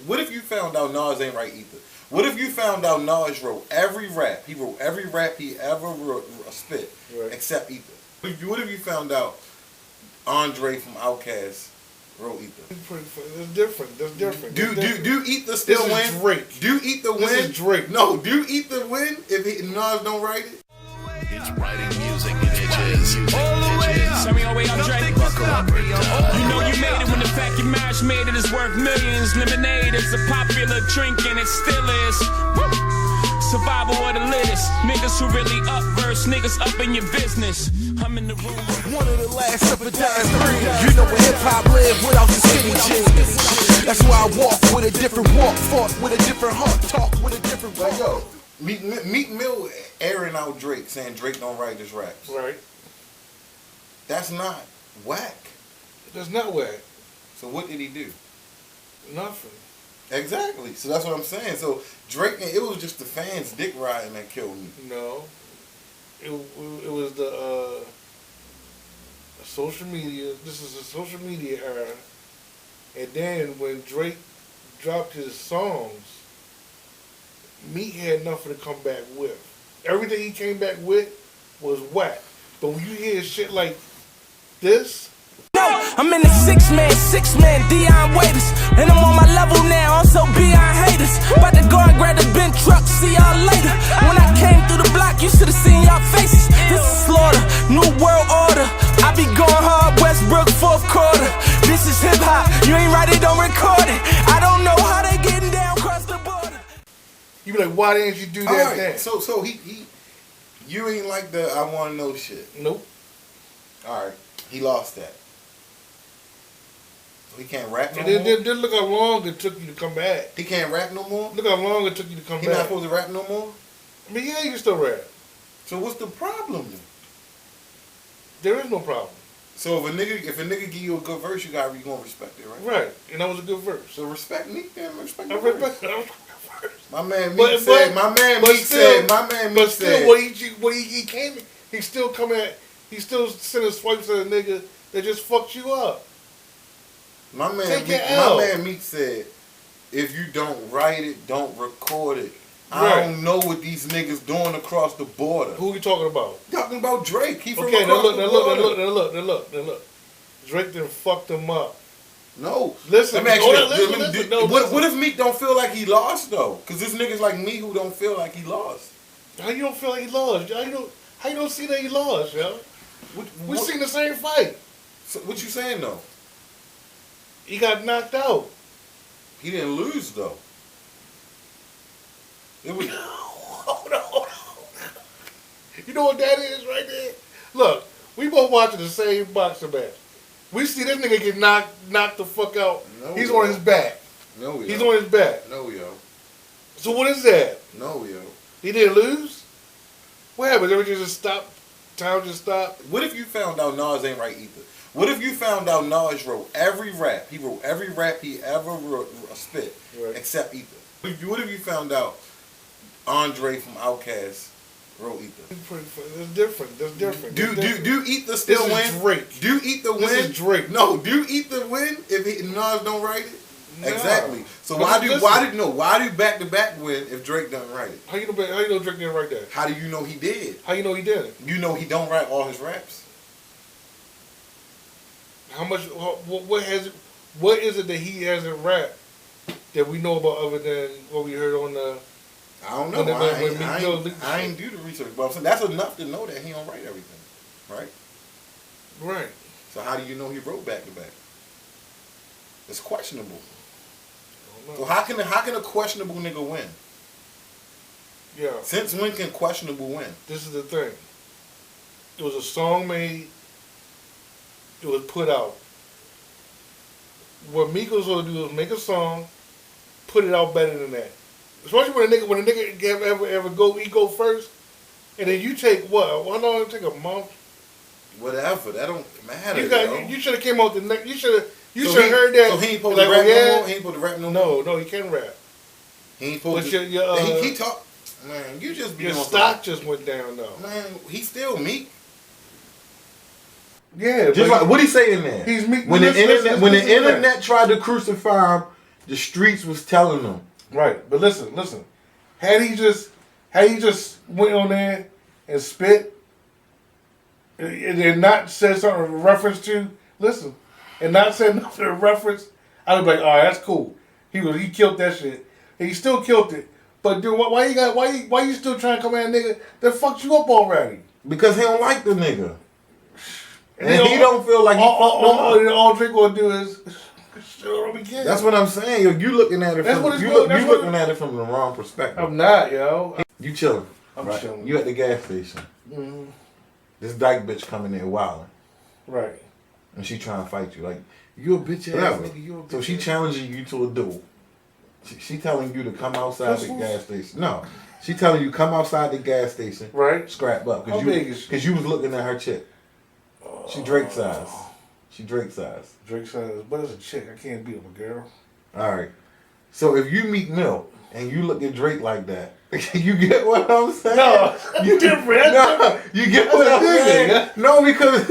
What if you found out Nas ain't write either? What if you found out Nas wrote every rap? He wrote every rap he ever spit, Right. except Ether. What if you found out Andre from Outkast wrote Ether? That's different. That's different. Do Ether still This win? is Drake. Do Ether win? This is Drake. No, do Ether win if Nas don't write it? It's writing music, bitches. Tell me your way up, Drake. Buckle up, You know you made it when the fact you mashed made it is worth millions. Lemonade is a popular drink and it still is. Woo! Survival of the littest. Niggas who really up verse, niggas up in your business. I'm in the room. One of the last of a dying breed. You know where hip hop live without the skinny jeans. That's why I walk with a different walk, fought with a different heart, talk with a different Like, walk. yo, Meek Mill airing out Drake, saying Drake don't write his raps. Right. That's not whack. That's not whack. So what did he do? Nothing. Exactly. So that's what I'm saying. So Drake, it was just the fans dick riding that killed me. No. It was the social media. This is a social media era. And then when Drake dropped his songs, Meek had nothing to come back with. Everything he came back with was whack. But when you hear shit like this, I'm in the six man, Dion Waiters. And I'm on my level now, I'm so beyond haters. About to go and grab the bin truck, see y'all later. When I came through the block, you should've seen y'all faces. This is slaughter, new world order. I be going hard, Westbrook, fourth quarter. This is hip hop, you ain't write it, don't record it. I don't know how they getting down across the border. you be like, why didn't you do that All right. then? So he you ain't like the I want to know shit. Nope. All right. He lost that. So he can't rap no And then, more. then look how long it took you to come back. He can't rap no more. Look how long it took you to come He not back. supposed to rap no more. I mean, yeah, you can still rap. So what's the problem then? There is no problem. So if a nigga give you a good verse, you gonna respect it, right? Right. And that was a good verse. So respect Meek then. Respect I the verse. respect that. My man Meek But- said. but- My man but Meek still- said. My man Meek But still, said. what he came, he still come at, he still sending swipes at a nigga that just fucked you up. My man Take Meek, your L. my man Meek said, if you don't write it, don't record it. I Right. don't know what these niggas doing across the border. Who you talking about? Talking about Drake. He from Okay, now across look, the now border. look. Drake done fucked him up. No. Listen, Let me ask hold you on, this. listen, Let me listen, do- no, what, listen. what if Meek don't feel like he lost though? Because there's niggas like me who don't feel like he lost. How you don't feel like he lost? How you don't see that he lost, yo? We What, seen the same fight. so what you saying though? He got knocked out. He didn't lose though. It was. Hold on. You know what that is right there? Look, we both watching the same boxing match. We see this nigga get knocked the fuck out. No, He's yo. on his back. No, yo. He's on his back. No, yo. So what is that? No, yo. He didn't lose? What happened? Everything just stopped? Time just stopped? What if you found out Nas ain't write either? What if you found out Nas wrote every rap? He wrote every rap he ever spit, Right. except Ether. What if you found out Andre from Outkast wrote Ether? That's different. That's different. Do That's different. do Ether still This is win? Drake. Do Ether win? This is Drake. No, do Ether win if Nas don't write it? No. Exactly. So But why listen. do back to back win if Drake doesn't write it? How you know Drake didn't write that? How do you know he did? How you know he did it? You know he don't write all his raps. How much? What is it that he hasn't rapped that we know about other than what we heard on the? I don't know. When Meek Mill leaked I ain't do the research, but I'm saying that's enough to know that he don't write everything, right? Right. So how do you know he wrote back to back? It's questionable. I don't So know. how can a questionable nigga win? Yeah. Since when can questionable win? This is the thing. It was a song made. It was put out. What Meek was gonna do is make a song, put it out better than that. Especially when a nigga ever go first, and then you take what? Why don't it take a month? Whatever, that don't matter. You should have came out the next. You should So have heard that. So he ain't supposed like, to rap yeah. no more. He ain't supposed to rap no more. No, he can rap. He ain't supposed But to. your he talk. Man, you just be your doing stock just went down though. Man, he's still Meek. Yeah, Just like what he say in there. He's Meek. When the Listen, internet, listen, when the listen to that. internet tried to crucify him, the streets was telling them. Right, but listen. Had he just went on there and spit and not said something in reference to, and not said nothing in reference, I'd be like, all right, that's cool. He killed that shit. And he still killed it. But dude, why you still trying to come at a nigga that fucked you up already? Because he don't like the nigga. And he don't feel like all Drake gonna do is shit on me again. That's what I'm saying. Yo, you looking at it from looking at it from the wrong perspective. I'm not, yo. You chilling. I'm right? chilling. You at the gas station. Mm-hmm. This dyke bitch coming there wilding. Right. And she trying to fight you. Like, you a bitch ass nigga, you a bitch. So she challenging you to a duel. She telling you to come outside the gas station. No. She telling you come outside the gas station. Right. Scrap up. Because you was looking at her chick. She Drake size. Drake size, but it's a chick. I can't beat up a girl. All right. So if you meet Mill and you look at Drake like that, you get what I'm saying? No, you different. No, you get what I'm saying? Yeah. No, because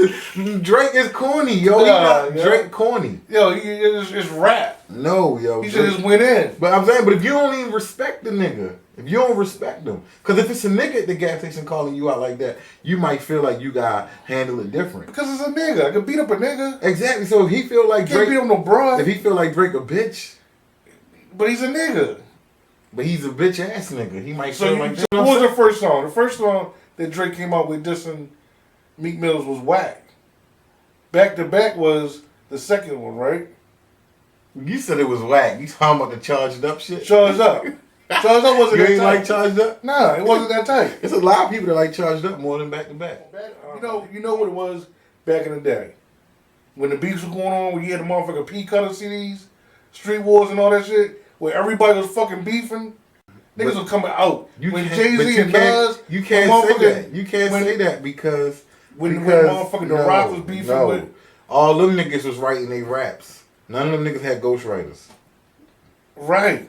Drake is corny, yo. Drake corny. Yo, it's rap. No, yo. He should just went in. But I'm saying, but if you don't even respect the nigga, if you don't respect them, because if it's a nigga at the gas station calling you out like that, you might feel like you gotta handle it different. Because it's a nigga. I can beat up a nigga. Exactly. So if he feel like Drake, can't beat up no broad. If he feel like Drake a bitch, but he's a nigga. But he's a bitch ass nigga. He might feel like. So what was the first song? The first song that Drake came out with dissing Meek Mills was Whack. Back to Back was the second one, right? You said it was whack. You talking about the charged up shit? Charged up. Charged up wasn't you that ain't tight. like charged up? Nah, it wasn't that tight. It's a lot of people that like charged up more than back to back. You know what it was back in the day? When the beefs were going on, when you had the motherfucking P Cutter CDs, Street Wars and all that shit, where everybody was fucking beefing, niggas were coming out. When Jay-Z and Nas... You can't say that. You can't say that because... When motherfucking The Rock was beefing with... All them niggas was writing their raps. None of them niggas had ghostwriters. Right.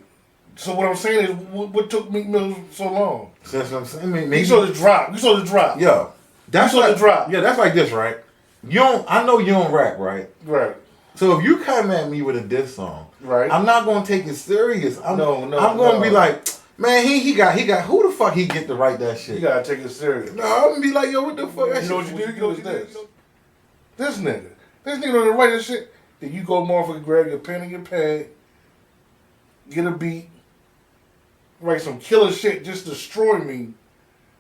So what I'm saying is, what took Meek Mill so long? That's what I'm saying. I mean, you saw the drop. Yo, that's the drop. Yeah, that's like this, right? I know you don't rap, right? Right. So if you come at me with a diss song, right, I'm not gonna take it serious. I'm gonna be like, man, he got. Who the fuck he get to write that shit? You gotta take it serious. No, I'm gonna be like, yo, what the fuck? You know what you do? This nigga don't write that shit. Then you go, motherfucker, grab your pen and your pad, get a beat, write some killer shit, just destroy me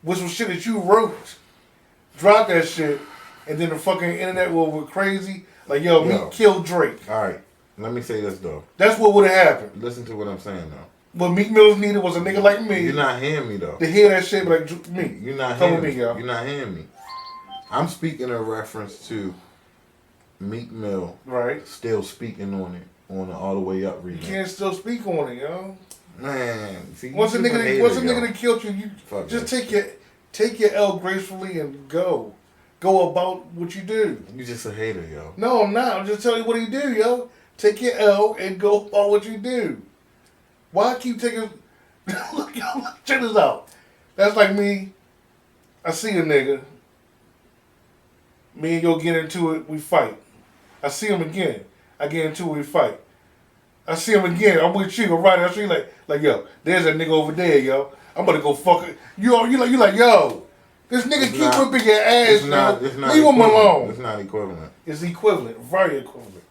with some shit that you wrote. Drop that shit, and then the fucking internet will go crazy. Like, yo, Meek killed Drake. All right, let me say this, though. That's what would have happened. Listen to what I'm saying, though. What Meek Mills needed was a nigga like me. You're not hearing me, though. To hear that shit like me. You're not Come hearing with me, y'all. You're not hearing me. I'm speaking in reference to Meek Mill, right? Still speaking on it on the All the Way Up remix. You can't still speak on it, yo. Man, see, once a nigga that killed you, you just take your L gracefully and go about what you do. You just a hater, yo. No, I'm not. I'm just telling you what you do, yo. Take your L and go about what you do. Why keep taking? Look, check this out. That's like me. I see a nigga. Me and yo get into it. We fight. I see him again. I get into it. We fight. I see him again. I'm with you. I'm right down the street. Like yo, there's that nigga over there, yo. I'm gonna go fuck it. You like yo. This nigga keep whipping your ass, man. Leave him alone. It's not equivalent. It's equivalent. Very equivalent.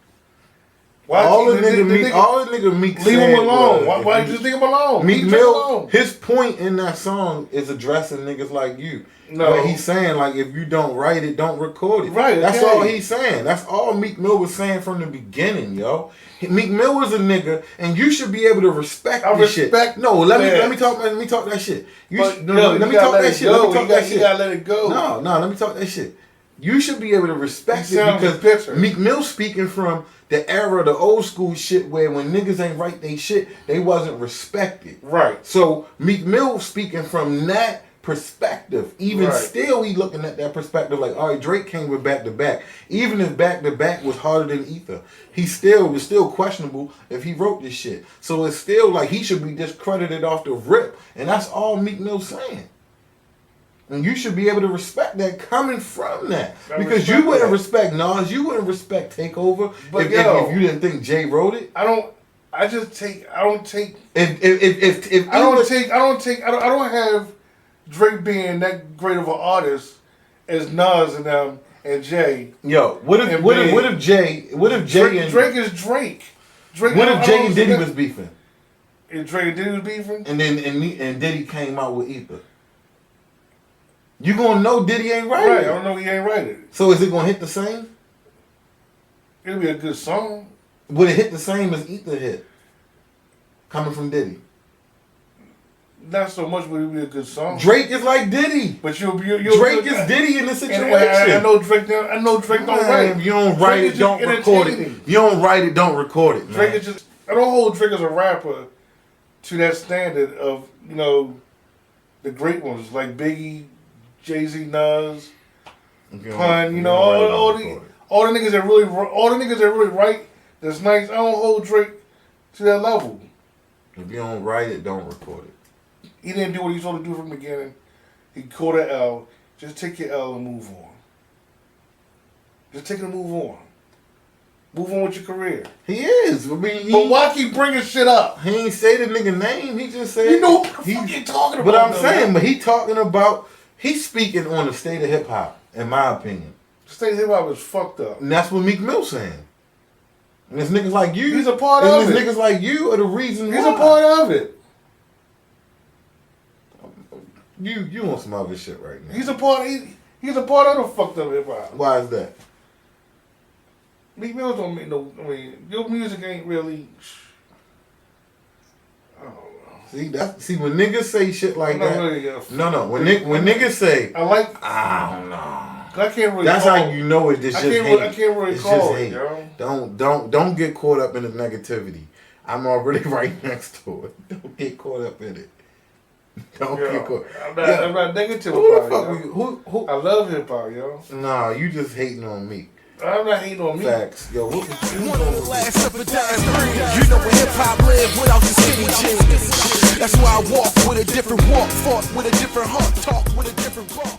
Why all the nigga Meek leave him alone. Why just leave him alone? Meek Mill, his point in that song is addressing niggas like you. No. Where he's saying, like, if you don't write it, don't record it. Right. That's all he's saying. That's all Meek Mill was saying from the beginning, yo. Meek Mill was a nigga, and you should be able to respect this shit. No, let me talk that shit. Let me talk that shit. You gotta let it go. No, let me talk that shit. You should be able to respect it because Meek Mill speaking from the era, the old school shit where when niggas ain't write they shit, they wasn't respected. Right. So Meek Mill speaking from that perspective. Even still, he looking at that perspective like, all right, Drake came with Back to Back. Even if Back to Back was harder than Ether, was still questionable if he wrote this shit. So it's still like he should be discredited off the rip, and that's all Meek Mill saying. And you should be able to respect that coming from that. Because you wouldn't respect Nas, you wouldn't respect Takeover if you didn't think Jay wrote it. I I don't have Drake being that great of an artist as Nas and them and Jay. Yo, what if Jay and Drake is Drake. What if Jay and Diddy was beefing? And Drake and Diddy was beefing? And then and Diddy came out with Ether. You gonna know Diddy ain't right. Right, I don't know he ain't right it. So is it gonna hit the same? It'll be a good song. Would it hit the same as Ether hit? Coming from Diddy. Not so much, but it'll be a good song. Drake is like Diddy. But Drake is Diddy in this situation. I know Drake don't write. You don't write it, don't record it. You don't write it, don't record it, man. Drake is just, I don't hold Drake as a rapper to that standard of, the great ones like Biggie, Jay-Z, Nas, Pun, all the niggas that really write that's nice. I don't hold Drake to that level. If you don't write it, don't record it. He didn't do what he was supposed to do from the beginning. He caught an L. Just take your L and move on. Just take it and move on. Move on with your career. He is. I mean, but why keep bringing shit up? He ain't say the nigga name. He just said. You know what the fuck you talking about. But I'm saying, but he talking about. He's speaking on the state of hip hop, in my opinion. The state of hip hop is fucked up. And that's what Meek Mill saying. And it's niggas like you. He's a part of it. Niggas like you are the reason He's why. a part of it. You want some other shit right now. He's a part of the fucked up hip hop. Why is that? Meek Mill don't make no. I mean, your music ain't really. I don't know. See when niggas say shit like that. Really no. When niggas say, I like. I don't know. I can't really. That's how you know it's just hate. I can't really call it, yo. Don't get caught up in the negativity. I'm already right next to it. Don't get caught up in it. Don't get caught. I'm not negative about it. Who? I love hip hop, yo. Nah, you just hating on me. I'm not hating on me. Facts. Yo, One of the last of a dying breed. You know where hip hop live without the skinny jeans. That's why I walk with a different walk, fought with a different heart, talk with a different walk.